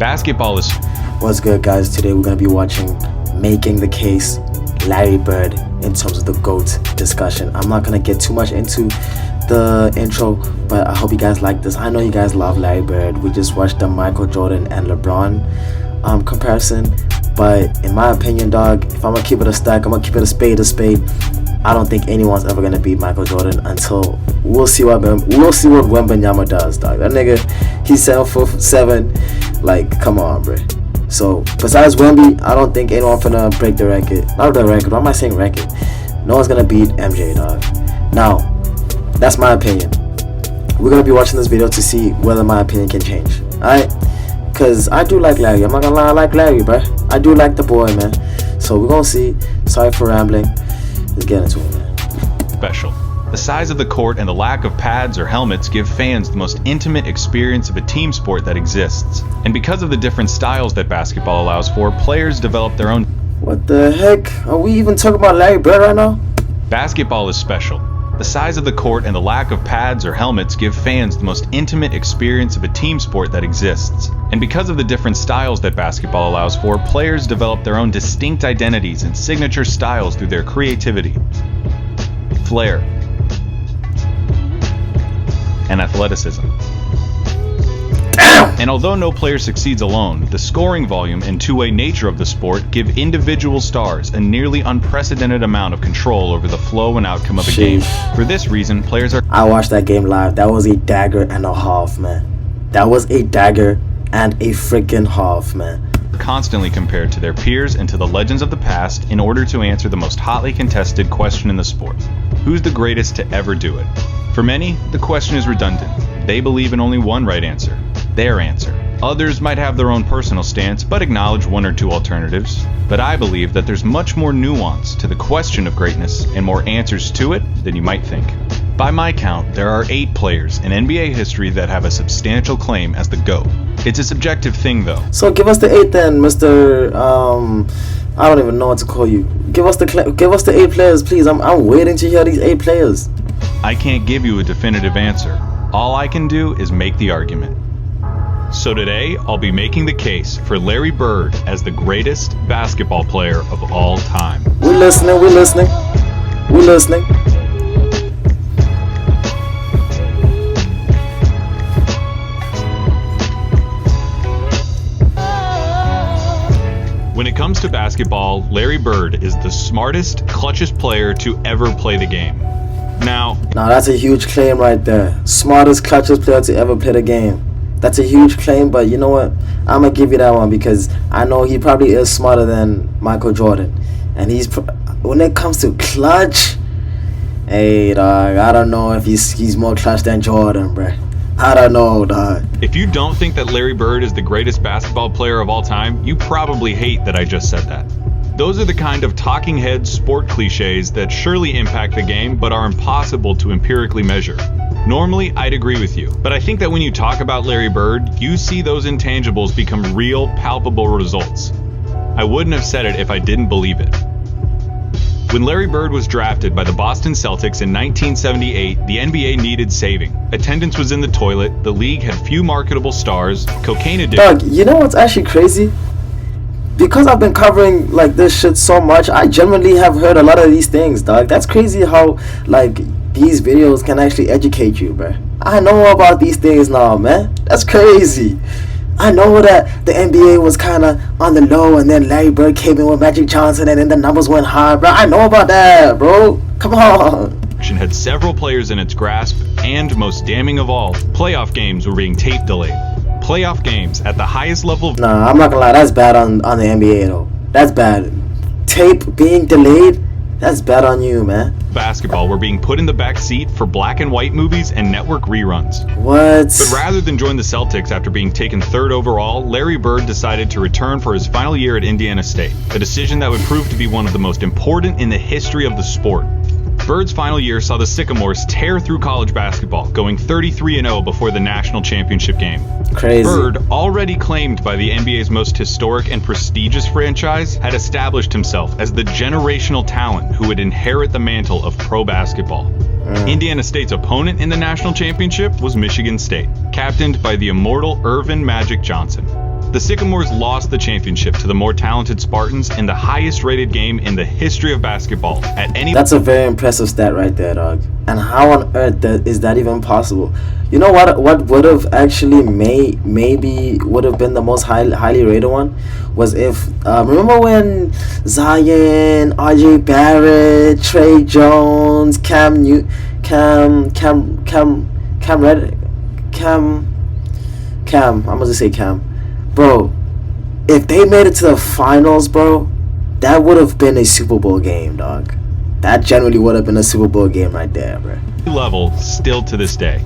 Basketball is... What's good, guys? Today we're going to be watching Making the Case, Larry Bird, in terms of the GOAT discussion. I'm not going to get too much into the intro, but I hope you guys like this. I know you guys love Larry Bird. We just watched the Michael Jordan and LeBron comparison, but in my opinion, dog, if I'm going to keep it a stack, I'm going to keep it a spade. I don't think anyone's ever going to beat Michael Jordan until we'll see what Wembanyama does, dog. That nigga, he's 7'7". Like, come on, bro. So, besides Wemby, I don't think anyone finna break the record. Not the record, why am I saying record? No one's gonna beat MJ, dog. Now, that's my opinion. We're gonna be watching this video to see whether my opinion can change. Alright? Because I do like Larry. I'm not gonna lie, I like Larry, bro. I do like the boy, man. So, we're gonna see. Sorry for rambling. Let's get into it, man. Special. The size of the court and the lack of pads or helmets give fans the most intimate experience of a team sport that exists. And because of the different styles that basketball allows for, players develop their own... What the heck? Are we even talking about Larry Bird right now? Basketball is special. The size of the court and the lack of pads or helmets give fans the most intimate experience of a team sport that exists. And because of the different styles that basketball allows for, players develop their own distinct identities and signature styles through their creativity, flair, and athleticism. And although no player succeeds alone, the scoring volume and two-way nature of the sport give individual stars a nearly unprecedented amount of control over the flow and outcome of a game. For this reason, players are... I watched that game live. That was a dagger and a half, man. That was a dagger and a freaking half, man. Constantly compared to their peers and to the legends of the past in order to answer the most hotly contested question in the sport. Who's the greatest to ever do it? For many, the question is redundant. They believe in only one right answer, their answer. Others might have their own personal stance, but acknowledge one or two alternatives. But I believe that there's much more nuance to the question of greatness and more answers to it than you might think. By my count, there are 8 players in NBA history that have a substantial claim as the GOAT. It's a subjective thing, though. So give us the 8 then, Mr. I don't even know what to call you. Give us the 8 players, please. I'm waiting to hear these 8 players. I can't give you a definitive answer. All I can do is make the argument. So today, I'll be making the case for Larry Bird as the greatest basketball player of all time. We're listening. When it comes to basketball, Larry Bird is the smartest, clutchest player to ever play the game. Now, that's a huge claim right there. Smartest, clutchest player to ever play the game. That's a huge claim, but you know what? I'm going to give you that one because I know he probably is smarter than Michael Jordan. And when it comes to clutch, hey, dog, I don't know if he's more clutch than Jordan, bruh. I don't know, dog. If you don't think that Larry Bird is the greatest basketball player of all time, you probably hate that I just said that. Those are the kind of talking head sport cliches that surely impact the game but are impossible to empirically measure. Normally, I'd agree with you, but I think that when you talk about Larry Bird, you see those intangibles become real, palpable results. I wouldn't have said it if I didn't believe it. When Larry Bird was drafted by the Boston Celtics in 1978, the NBA needed saving. Attendance was in the toilet, the league had few marketable stars, cocaine addiction... Dog, you know what's actually crazy? Because I've been covering like this shit so much, I genuinely have heard a lot of these things, dog. That's crazy how like these videos can actually educate you, bruh. I know about these things now, man. That's crazy. I know that the NBA was kind of on the low and then Larry Bird came in with Magic Johnson and then the numbers went high, bro. I know about that, bro. Come on. Had several players in its grasp, and most damning of all, playoff games were being tape delayed. Playoff games at the highest level of... Nah, I'm not gonna lie, that's bad on the NBA though. That's bad. Tape being delayed, that's bad on you, man. Basketball were being put in the back seat for black and white movies and network reruns. What? But rather than join the Celtics after being taken 3rd overall, Larry Bird decided to return for his final year at Indiana State, a decision that would prove to be one of the most important in the history of the sport. Bird's final year saw the Sycamores tear through college basketball, going 33-0 before the national championship game. Crazy. Bird, already claimed by the NBA's most historic and prestigious franchise, had established himself as the generational talent who would inherit the mantle of pro basketball. Indiana State's opponent in the national championship was Michigan State, captained by the immortal Earvin Magic Johnson. The Sycamores lost the championship to the more talented Spartans in the highest rated game in the history of basketball at any. That's a very impressive stat right there, dog. And how on earth is that even possible? You know what would have actually maybe would have been the most highly rated one was if remember when Zion, RJ Barrett, Trey Jones, I'm gonna just say Cam. Bro, if they made it to the finals, bro, that would have been a Super Bowl game, dog. That generally would have been a Super Bowl game right there, bro. Level still to this day.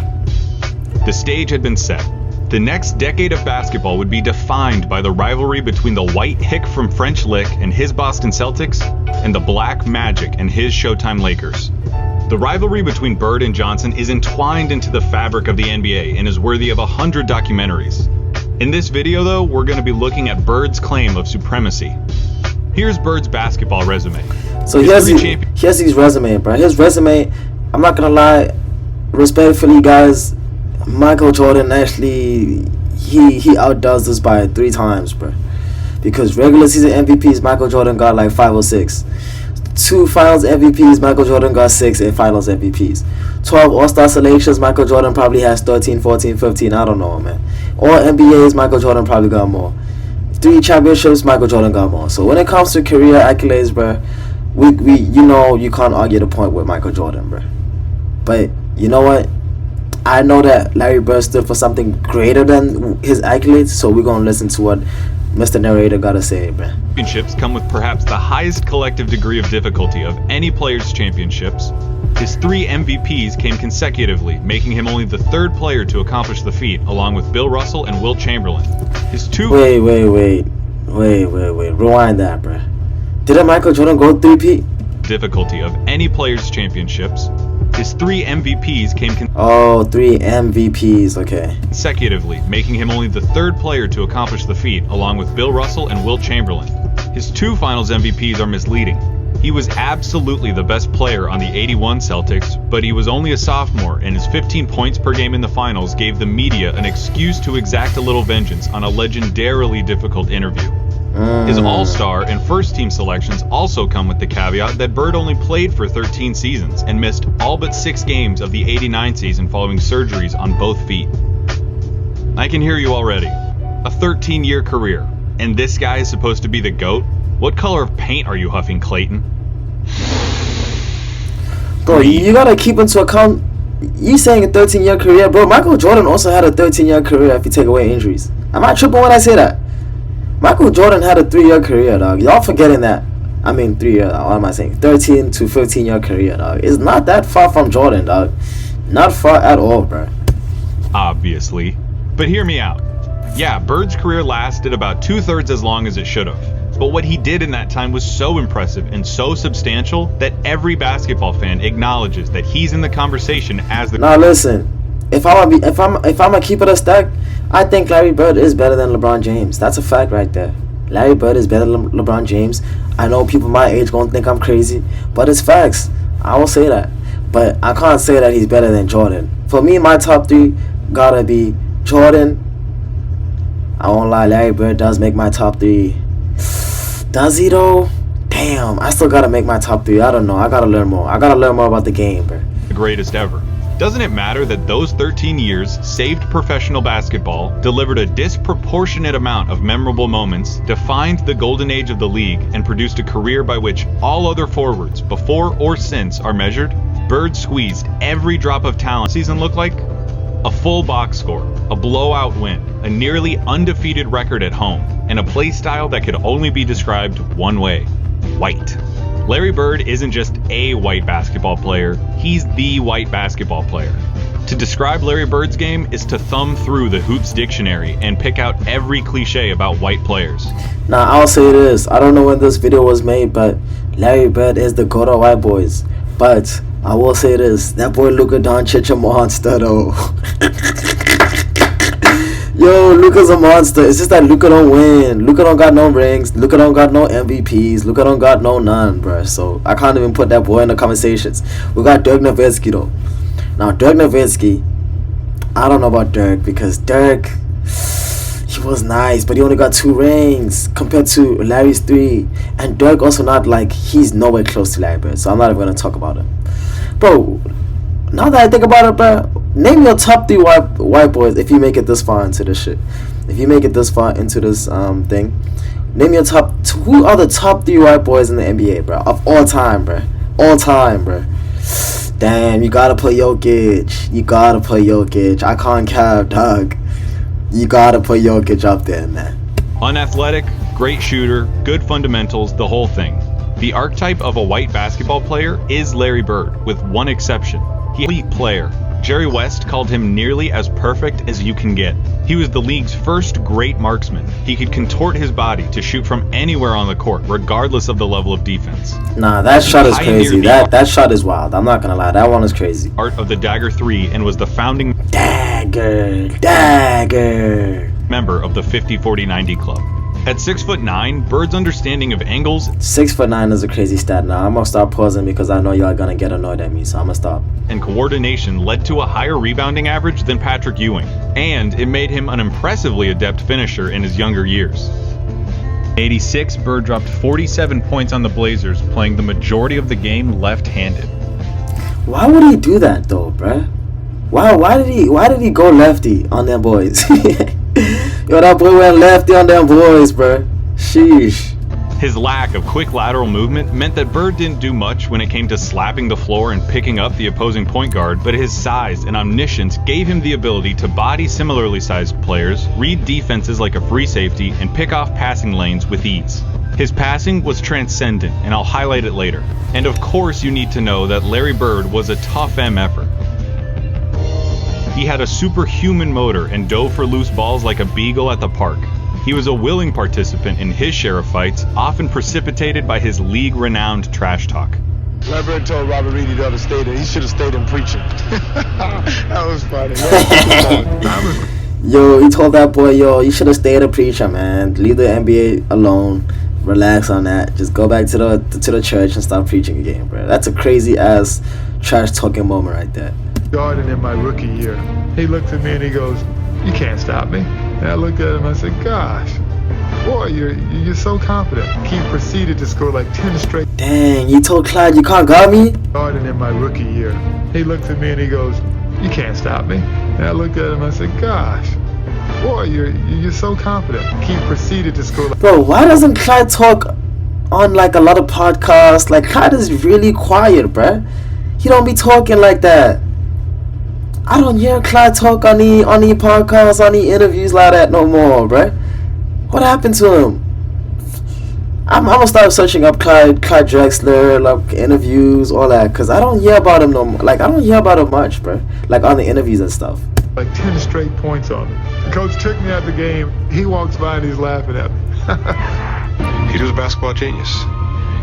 The stage had been set. The next decade of basketball would be defined by the rivalry between the white hick from French Lick and his Boston Celtics and the black Magic and his Showtime Lakers. The rivalry between Bird and Johnson is entwined into the fabric of the NBA and is worthy of 100 documentaries. In this video, though, we're going to be looking at Bird's claim of supremacy. Here's Bird's basketball resume. So here's his resume, bro. His resume, I'm not going to lie, respectfully, guys, Michael Jordan actually, he outdoes this by 3 times, bro. Because regular season MVPs, Michael Jordan got like 5 or 6. 2 finals MVPs, Michael Jordan got 6, and finals MVPs. 12 All-Star selections, Michael Jordan probably has 13, 14, 15, I don't know, man. All NBAs, Michael Jordan probably got more. 3 championships, Michael Jordan got more. So when it comes to career accolades, bro, we you can't argue the point with Michael Jordan, bro. But you know what? I know that Larry Bird stood for something greater than his accolades, so we're gonna listen to what Mr. Narrator gotta say, bro. Championships come with perhaps the highest collective degree of difficulty of any player's championships. His 3 MVPs came consecutively, making him only the 3rd player to accomplish the feat, along with Bill Russell and Wilt Chamberlain. His 2. Wait. Rewind that, bro. Didn't Michael Jordan go 3P? Difficulty of any player's championships. His 3 MVPs came 3 MVPs, okay. consecutively, making him only the 3rd player to accomplish the feat, along with Bill Russell and Wilt Chamberlain. His 2 finals MVPs are misleading. He was absolutely the best player on the '81 Celtics, but he was only a sophomore, and his 15 points per game in the finals gave the media an excuse to exact a little vengeance on a legendarily difficult interview. His All-Star and first-team selections also come with the caveat that Bird only played for 13 seasons and missed all but 6 games of the '89 season following surgeries on both feet. I can hear you already. A 13-year career, and this guy is supposed to be the GOAT? What color of paint are you huffing, Clayton? Bro, you gotta keep into account, you saying a 13-year career, bro. Michael Jordan also had a 13-year career if you take away injuries. Am I tripping when I say that? Michael Jordan had a 3-year career, dog. Y'all forgetting that. I mean, 3 years, what am I saying? 13 to 15-year career, dog. It's not that far from Jordan, dog. Not far at all, bro. Obviously. But hear me out. Yeah, Bird's career lasted about 2/3 as long as it should have. But what he did in that time was so impressive and so substantial that every basketball fan acknowledges that he's in the conversation as the. Now listen, if I'm gonna keep it a stack, I think Larry Bird is better than LeBron James. That's a fact right there. Larry Bird is better than LeBron James. I know people my age gonna think I'm crazy, but it's facts. I will say that. But I can't say that he's better than Jordan. For me, my top 3 gotta be Jordan. I won't lie, Larry Bird does make my top 3. Does he though? Damn, I still gotta make my top 3. I don't know. I gotta learn more. I gotta learn more about the game, bro. The greatest ever. Doesn't it matter that those 13 years saved professional basketball, delivered a disproportionate amount of memorable moments, defined the golden age of the league, and produced a career by which all other forwards, before or since, are measured? Bird squeezed every drop of talent. Season looked like a full box score, a blowout win, a nearly undefeated record at home, and a play style that could only be described one way: white. Larry Bird isn't just a white basketball player, he's the white basketball player. To describe Larry Bird's game is to thumb through the Hoops dictionary and pick out every cliche about white players. Now, I'll say this. I don't know when this video was made, but Larry Bird is the GOAT of white boys. But I will say this. That boy Luka Doncic a monster, though. Yo, Luka's a monster. It's just that Luka don't win. Luka don't got no rings. Luka don't got no MVPs. Luka don't got no none, bruh. So I can't even put that boy in the conversations. We got Dirk Nowitzki, though. Now, Dirk Nowitzki, I don't know about Dirk because Dirk, He was nice, but he only got 2 rings compared to Larry's 3. And Dirk also not like, he's nowhere close to Larry Bird, so I'm not even gonna talk about him. Bro, now that I think about it, bro, name your top 3 white boys if you make it this far into this shit. If you make it this far into this thing, name your who are the top 3 white boys in the NBA, bro, of all time, bro. All time, bro. Damn, you gotta put Jokic. You gotta put Jokic. I can't cap, dog. You gotta put Jokic up there, man. Unathletic, great shooter, good fundamentals, the whole thing. The archetype of a white basketball player is Larry Bird, with one exception. He's an elite player. Jerry West called him nearly as perfect as you can get. He was the league's first great marksman. He could contort his body to shoot from anywhere on the court, regardless of the level of defense. Nah, that shot is crazy. That shot is wild. I'm not gonna lie, that one is crazy. Art of the Dagger 3 and was the founding Dagger member of the 50-40-90 club. At 6'9", Bird's understanding of angles 6'9" is a crazy stat. Now I'm gonna start pausing because I know y'all gonna get annoyed at me, so I'm gonna stop. And coordination led to a higher rebounding average than Patrick Ewing, and it made him an impressively adept finisher in his younger years. In '86, Bird dropped 47 points on the Blazers, playing the majority of the game left-handed. Why would he do that though, bruh? Why did he go lefty on them boys? Yo, that boy went lefty on them boys, bruh. Sheesh. His lack of quick lateral movement meant that Bird didn't do much when it came to slapping the floor and picking up the opposing point guard, but his size and omniscience gave him the ability to body similarly sized players, read defenses like a free safety, and pick off passing lanes with ease. His passing was transcendent, and I'll highlight it later. And of course you need to know that Larry Bird was a tough effort. He had a superhuman motor and dove for loose balls like a beagle at the park. He was a willing participant in his share of fights, often precipitated by his league-renowned trash talk. Lebron told Robert Reedy the other day that he should have stayed in preaching. That was funny. Yo, he told that boy, yo, you should have stayed a preacher, man. Leave the NBA alone. Relax on that. Just go back to the church and stop preaching again, bro. That's a crazy ass trash talking moment right there. Jordan in my rookie year, he looked at me and he goes, "You can't stop me." And I looked at him and I said, "Gosh, boy, you're so confident." He proceeded to score like 10 straight. Dang, you told Clyde you can't guard me? Jordan in my rookie year, he looked at me and he goes, "You can't stop me." And I looked at him and I said, "Gosh, boy, you're so confident." He proceeded to score like... Bro, why doesn't Clyde talk on like a lot of podcasts? Like, Clyde is really quiet, bruh. He don't be talking like that. I don't hear Clyde talk on the podcasts, on the interviews like that no more, bruh. What happened to him? I'm gonna start searching up Clyde Drexler, like interviews, all that, cause I don't hear about him no more. Like, I don't hear about him much, bruh. Like on the interviews and stuff. Like 10 straight points on him. The coach took me out the game. He walks by and he's laughing at me. He was a basketball genius.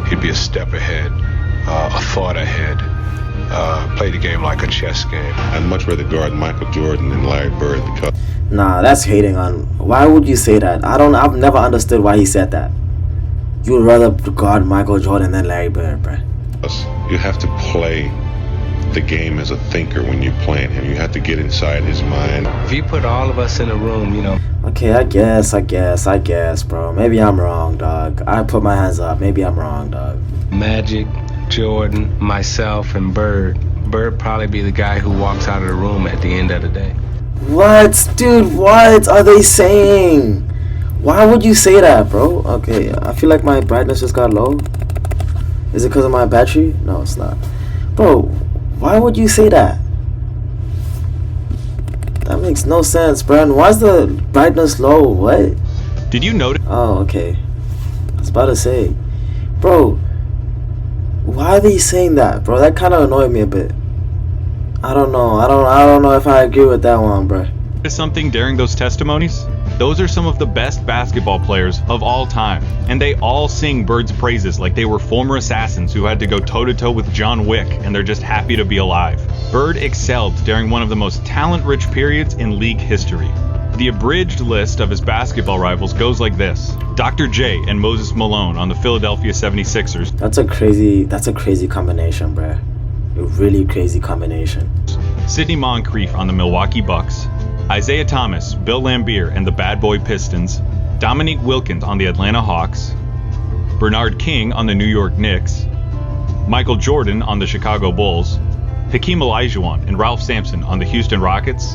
He'd be a step ahead, a thought ahead. Play the game like a chess game. I'd much rather guard Michael Jordan than Larry Bird because... Nah, that's hating on... Why would you say that? I've never understood why he said that. You would rather guard Michael Jordan than Larry Bird, bruh. You have to play the game as a thinker when you're playing him. You have to get inside his mind. If you put all of us in a room, you know... Okay, I guess, bro. Maybe I'm wrong, dog. I put my hands up. Maybe I'm wrong, dog. Magic, Jordan, myself, and Bird. Bird probably be the guy who walks out of the room at the end of the day. What? Dude, what are they saying? Why would you say that, bro? Okay, I feel like my brightness just got low. Is it because of my battery? No, it's not. Bro, why would you say that? That makes no sense, bro. And why's the brightness low? What? Did you notice? Oh, okay. I was about to say. Bro, why are they saying that, bro? That kind of annoyed me a bit. I don't know. I don't know if I agree with that one, bro. Something during those testimonies? Those are some of the best basketball players of all time, and they all sing Bird's praises like they were former assassins who had to go toe-to-toe with John Wick, and they're just happy to be alive. Bird excelled during one of the most talent-rich periods in league history. The abridged list of his basketball rivals goes like this: Dr. J and Moses Malone on the Philadelphia 76ers. That's a crazy combination, bruh. A really crazy combination. Sidney Moncrief on the Milwaukee Bucks. Isaiah Thomas, Bill Laimbeer and the Bad Boy Pistons, Dominique Wilkins on the Atlanta Hawks, Bernard King on the New York Knicks, Michael Jordan on the Chicago Bulls, Hakeem Olajuwon and Ralph Sampson on the Houston Rockets,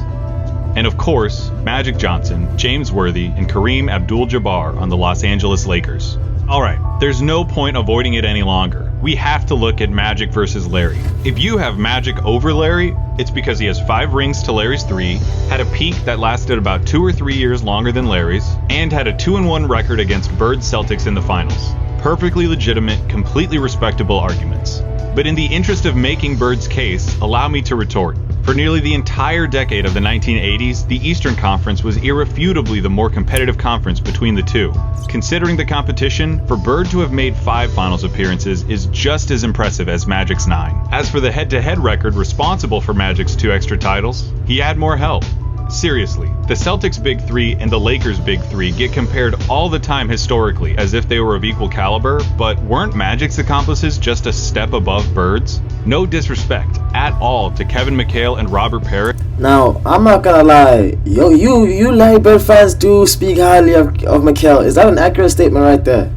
and of course, Magic Johnson, James Worthy, and Kareem Abdul-Jabbar on the Los Angeles Lakers. Alright, there's no point avoiding it any longer. We have to look at Magic versus Larry. If you have Magic over Larry, it's because he has 5 rings to Larry's 3, had a peak that lasted about 2 or 3 years longer than Larry's, and had a 2-1 record against Bird's Celtics in the finals. Perfectly legitimate, completely respectable arguments. But in the interest of making Bird's case, allow me to retort. For nearly the entire decade of the 1980s, the Eastern Conference was irrefutably the more competitive conference between the two. Considering the competition, for Bird to have made 5 finals appearances is just as impressive as Magic's 9. As for the head-to-head record responsible for Magic's 2 extra titles, he had more help. Seriously, the Celtics' Big 3 and the Lakers' Big 3 get compared all the time historically as if they were of equal caliber, but weren't Magic's accomplices just a step above Bird's? No disrespect at all to Kevin McHale and Robert Parrish. Now, I'm not gonna lie, you Larry Bird fans do speak highly of McHale. Is that an accurate statement right there?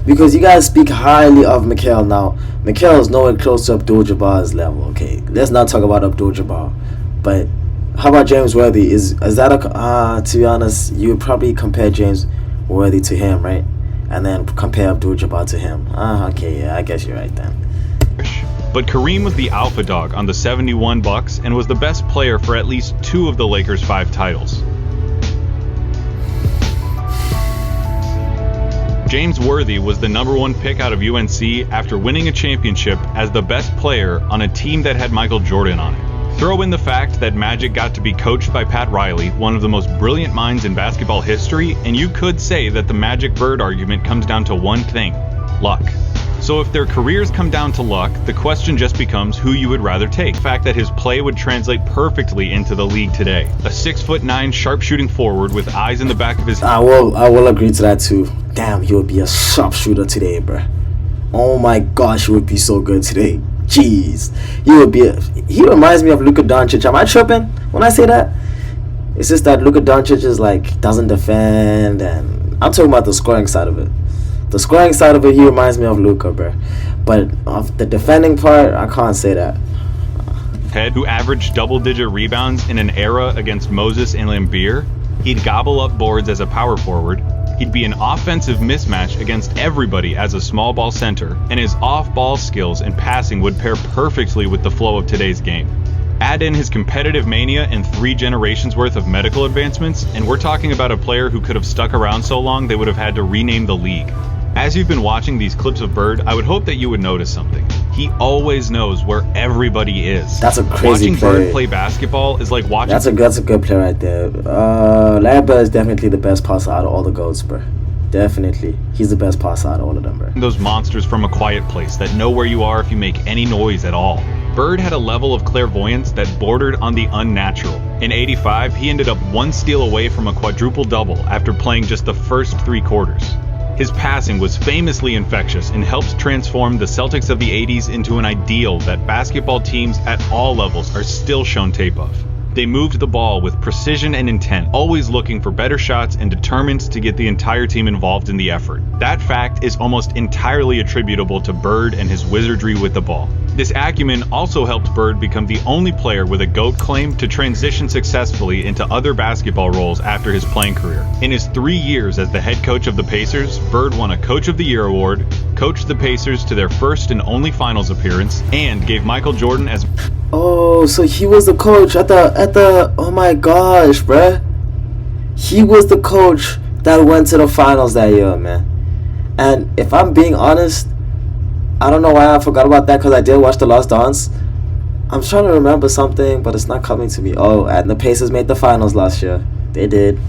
Because you guys speak highly of McHale now. McHale is nowhere close to Abdul-Jabbar's level, okay? Let's not talk about Abdul-Jabbar. But how about James Worthy? Is that to be honest, you would probably compare James Worthy to him, right? And then compare Abdul-Jabbar to him. Okay, yeah, I guess you're right then. But Kareem was the alpha dog on the 71 Bucks and was the best player for at least 2 of the Lakers' 5 titles. James Worthy was the number 1 pick out of UNC after winning a championship as the best player on a team that had Michael Jordan on it. Throw in the fact that Magic got to be coached by Pat Riley, one of the most brilliant minds in basketball history, and you could say that the Magic-Bird argument comes down to one thing: luck. So if their careers come down to luck, the question just becomes who you would rather take. The fact that his play would translate perfectly into the league today. A 6'9" sharpshooting forward with eyes in the back of his head. I will agree to that too. Damn, he would be a sharpshooter today, bruh. Oh my gosh, he would be so good today. Jeez, he reminds me of Luka Doncic. Am I tripping when I say that? It's just that Luka Doncic is like doesn't defend, and I'm talking about the scoring side of it. The scoring side of it, he reminds me of Luka, bro. But of the defending part, I can't say that. Head who averaged double-digit rebounds in an era against Moses and Laimbeer. He'd gobble up boards as a power forward. He'd be an offensive mismatch against everybody as a small ball center, and his off-ball skills and passing would pair perfectly with the flow of today's game. Add in his competitive mania and 3 generations worth of medical advancements, and we're talking about a player who could have stuck around so long they would have had to rename the league. As you've been watching these clips of Bird, I would hope that you would notice something. He always knows where everybody is. That's a crazy Watching play. Bird play basketball is like watching... That's a good play right there. Larry Bird is definitely the best passer out of all the GOATs, bro. Definitely. He's the best passer out of all of them, bro. Those monsters from a quiet place that know where you are if you make any noise at all. Bird had a level of clairvoyance that bordered on the unnatural. In '85, he ended up 1 steal away from a quadruple-double after playing just the first 3 quarters. His passing was famously infectious and helped transform the Celtics of the 80s into an ideal that basketball teams at all levels are still shown tape of. They moved the ball with precision and intent, always looking for better shots and determined to get the entire team involved in the effort. That fact is almost entirely attributable to Bird and his wizardry with the ball. This acumen also helped Bird become the only player with a GOAT claim to transition successfully into other basketball roles after his playing career. In his 3 years as the head coach of the Pacers, Bird won a Coach of the Year award, coached the Pacers to their first and only finals appearance, and gave Michael Jordan as... Oh, so he was the coach at the oh my gosh, bruh. He was the coach that went to the finals that year, man. And if I'm being honest, I don't know why I forgot about that, because I did watch The Last Dance. I'm trying to remember something, but it's not coming to me. Oh, and the Pacers made the finals last year. They did.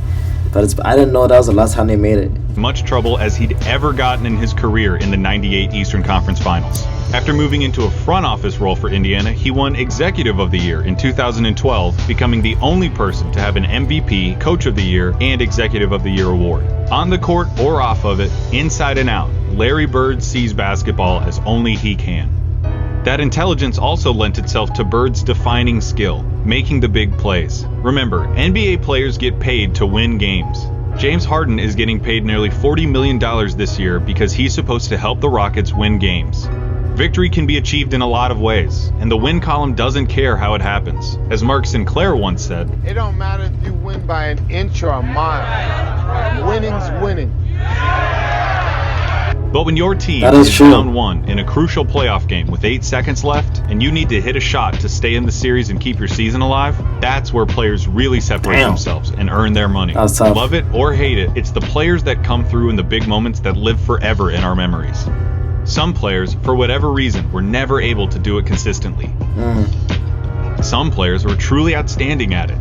But I didn't know that was the last time they made it. Much trouble as he'd ever gotten in his career in the '98 Eastern Conference Finals. After moving into a front office role for Indiana, he won Executive of the Year in 2012, becoming the only person to have an MVP, Coach of the Year, and Executive of the Year award. On the court or off of it, inside and out, Larry Bird sees basketball as only he can. That intelligence also lent itself to Bird's defining skill, making the big plays. Remember, NBA players get paid to win games. James Harden is getting paid nearly $40 million this year because he's supposed to help the Rockets win games. Victory can be achieved in a lot of ways, and the win column doesn't care how it happens. As Mark Sinclair once said, "It don't matter if you win by an inch or a mile. Winning's winning." But when your team is down 1 in a crucial playoff game with 8 seconds left, and you need to hit a shot to stay in the series and keep your season alive, that's where players really separate themselves and earn their money. Love it or hate it, it's the players that come through in the big moments that live forever in our memories. Some players, for whatever reason, were never able to do it consistently. Some players were truly outstanding at it.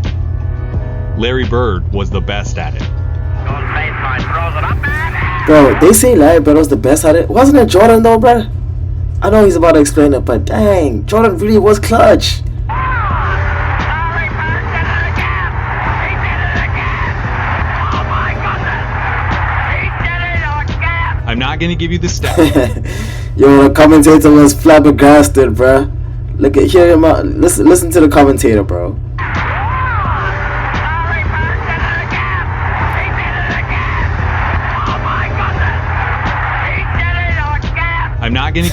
Larry Bird was the best at it. Bro, they say Larry Bird was the best at it. Wasn't it Jordan though, bro? I know he's about to explain it, but dang, Jordan really was clutch. I'm not gonna give you the stat. Yo, the commentator was flabbergasted, bro. Look at, hear him out. Listen to the commentator, bro. I'm not gonna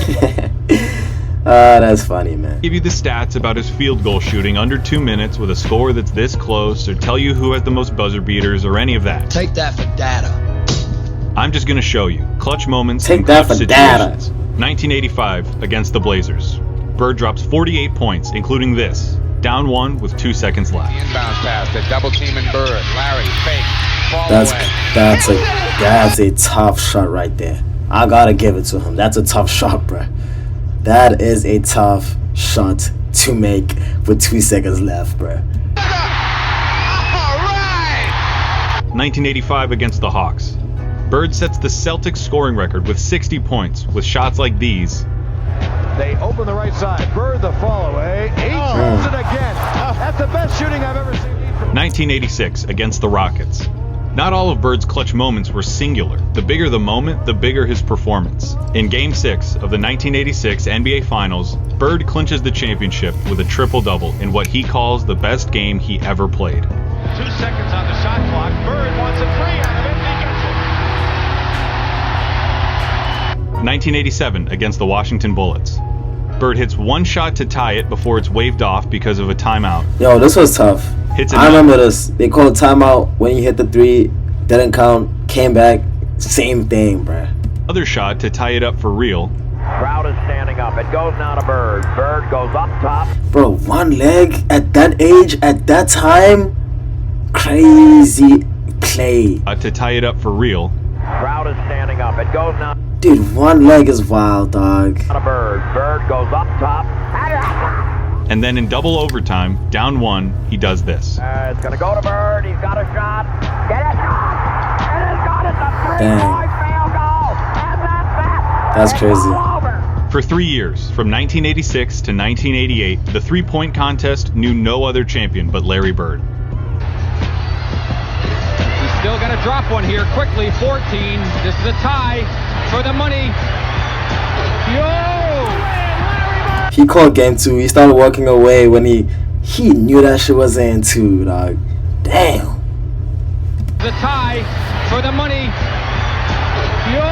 that's funny, man. give you the stats about his field goal shooting under 2 minutes with a score that's this close, or tell you who has the most buzzer beaters, or any of that. Take that for data. I'm just gonna show you clutch moments Take and that clutch for data. situations. 1985 against the Blazers. Bird drops 48 points, including this. Down 1 with 2 seconds left. Inbounds pass, the double team and Bird. Larry, fake, fall away. That's a tough shot right there. I gotta give it to him. That's a tough shot, bro. That is a tough shot to make with 2 seconds left, bro. 1985 against the Hawks. Bird sets the Celtics scoring record with 60 points with shots like these. They open the right side. Bird the fall away. He throws it again. That's the best shooting I've ever seen. 1986 against the Rockets. Not all of Bird's clutch moments were singular. The bigger the moment, the bigger his performance. In Game 6 of the 1986 NBA Finals, Bird clinches the championship with a triple-double in what he calls the best game he ever played. 2 seconds on the shot clock. Bird wants a 3 out of it. He gets it. 1987 against the Washington Bullets. Bird hits one shot to tie it before it's waved off because of a timeout. Yo, this was tough. I remember this. They called timeout when you hit the 3, didn't count, came back, same thing, bruh. Other shot to tie it up for real. Crowd is standing up. It goes now to Bird. Bird goes up top. Bro, one leg at that age, at that time, crazy play. To tie it up for real. Crowd is standing up. It goes now. Dude, one leg is wild, dog. To Bird. Bird goes up top. And then in double overtime, down 1, he does this. It's going to go to Bird. He's got a shot. Get it! It is got it. The 3-point field goal. And that's that. That's crazy. For 3 years, from 1986 to 1988, the three-point contest knew no other champion but Larry Bird. He's still got to drop one here quickly. 14. This is a tie for the money. Yo! He called game 2. He started walking away when he knew that shit was in 2, dog. Damn. The tie for the money. Yo!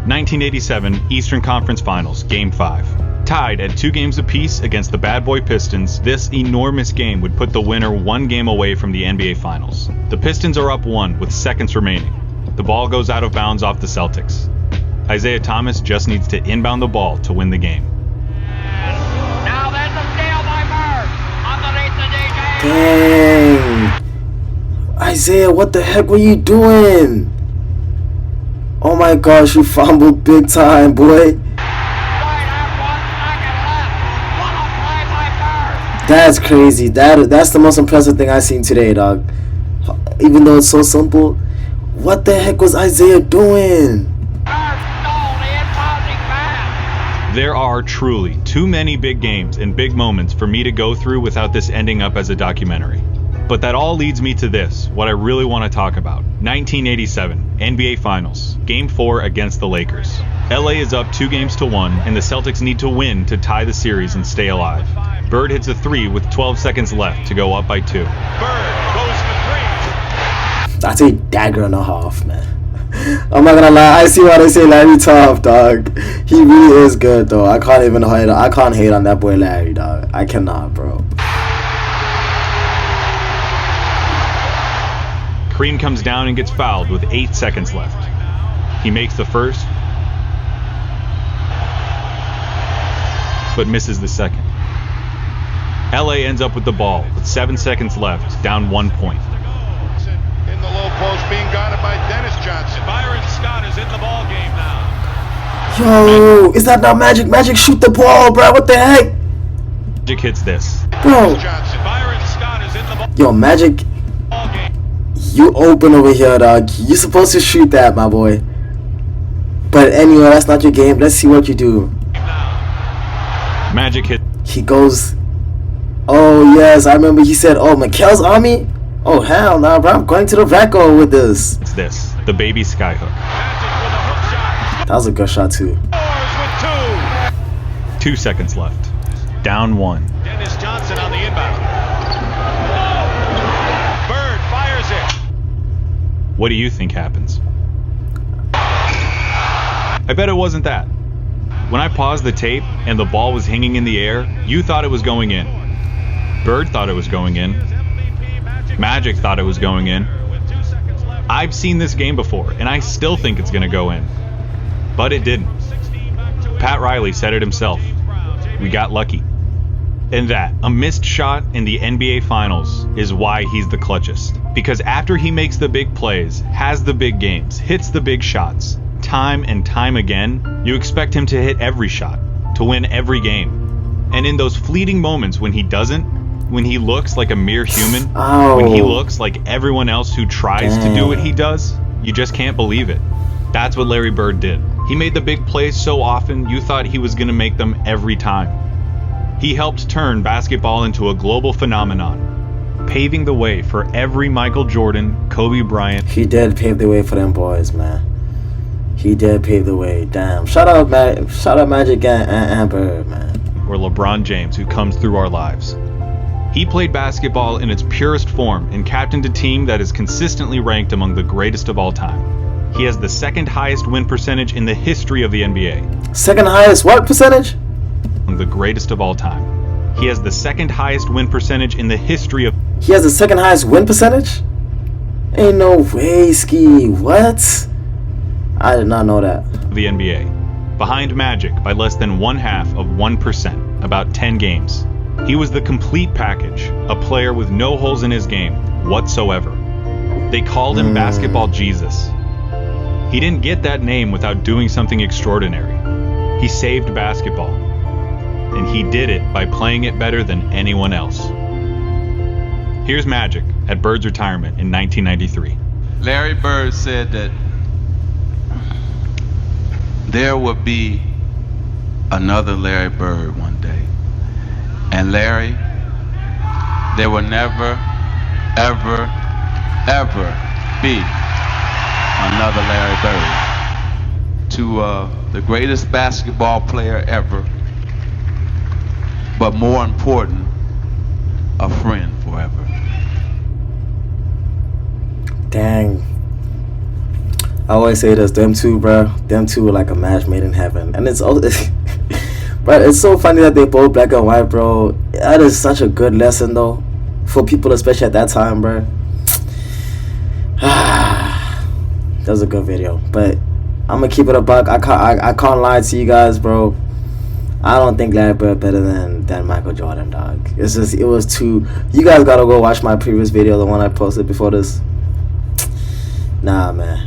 1987 Eastern Conference Finals, Game 5. Tied at 2 games apiece against the Bad Boy Pistons, this enormous game would put the winner 1 game away from the NBA Finals. The Pistons are up 1 with seconds remaining. The ball goes out of bounds off the Celtics. Isaiah Thomas just needs to inbound the ball to win the game. Now there's a steal by Bird. Underneath the DJ. Dang. Isaiah, what the heck were you doing? Oh my gosh, you fumbled big time, boy. That's crazy. That's the most impressive thing I've seen today, dog. Even though it's so simple, what the heck was Isaiah doing? There are truly too many big games and big moments for me to go through without this ending up as a documentary. But that all leads me to this, what I really want to talk about. 1987, NBA Finals, Game 4 against the Lakers. LA is up 2-1, and the Celtics need to win to tie the series and stay alive. Bird hits a 3 with 12 seconds left to go up by 2. Bird goes for 3. That's a dagger and a half, man. I'm not gonna lie, I see why they say Larry tough, dog. He really is good, though. I can't hate on that boy Larry, dog. I cannot, bro. Kareem comes down and gets fouled with 8 seconds left. He makes the first, but misses the second. LA ends up with the ball with 7 seconds left, down 1 point. In the low post, being guarded by Dennis Johnson. Byron Scott is in the ball game now. Yo, is that not Magic? Magic, shoot the ball, bro. What the heck? Magic hits this. Bro. Byron Scott is in the Yo, Magic, ball game. you open over here, dog. You supposed to shoot that, my boy. But anyway, that's not your game. Let's see what you do. Magic hit. He goes. Oh yes, I remember he said, "Oh, Mikel's on me." Oh hell nah, bro. I'm going to the Racco with this. It's this, the baby skyhook. That was a good shot too. 2 seconds left. Down 1. Dennis Johnson on the inbound. Bird fires it. What do you think happens? I bet it wasn't that. When I paused the tape and the ball was hanging in the air, you thought it was going in. Bird thought it was going in. Magic thought it was going in. I've seen this game before, and I still think it's going to go in. But it didn't. Pat Riley said it himself. We got lucky. And that, a missed shot in the NBA Finals, is why he's the clutchest. Because after he makes the big plays, has the big games, hits the big shots, time and time again, you expect him to hit every shot, to win every game. And in those fleeting moments when he doesn't, when he looks like a mere human, when he looks like everyone else who tries to do what he does, you just can't believe it. That's what Larry Bird did. He made the big plays so often you thought he was going to make them every time. He helped turn basketball into a global phenomenon, paving the way for every Michael Jordan, Kobe Bryant. He did pave the way for them boys, man. He did pave the way. Damn. Shout out Magic and Bird, man. Or LeBron James, who comes through our lives. He played basketball in its purest form and captained a team that is consistently ranked among the greatest of all time. He has the second highest win percentage in the history of the NBA. Second highest what percentage? Among the greatest of all time. He has the second highest win percentage in the history of... He has the second highest win percentage? Ain't no way, Ski. What? I did not know that. The NBA. Behind Magic by less than 0.5%, about 10 games. He was the complete package, a player with no holes in his game whatsoever. They called him Basketball Jesus. He didn't get that name without doing something extraordinary. He saved basketball. And he did it by playing it better than anyone else. Here's Magic at Bird's retirement in 1993. Larry Bird said that there would be another Larry Bird one day. And Larry, there will never, ever, ever be another Larry Bird. To the greatest basketball player ever, but more important, a friend forever. Dang. I always say this, them two, bro. Them two are like a match made in heaven. And it's but it's so funny that they both black and white, bro. That is such a good lesson, though, for people, especially at that time, bro. That was a good video, but I'm gonna keep it a buck. I can't lie to you guys, bro. I don't think Larry Bird better than Michael Jordan, dog. It's just, it was too. You guys gotta go watch my previous video, the one I posted before this. Nah, man.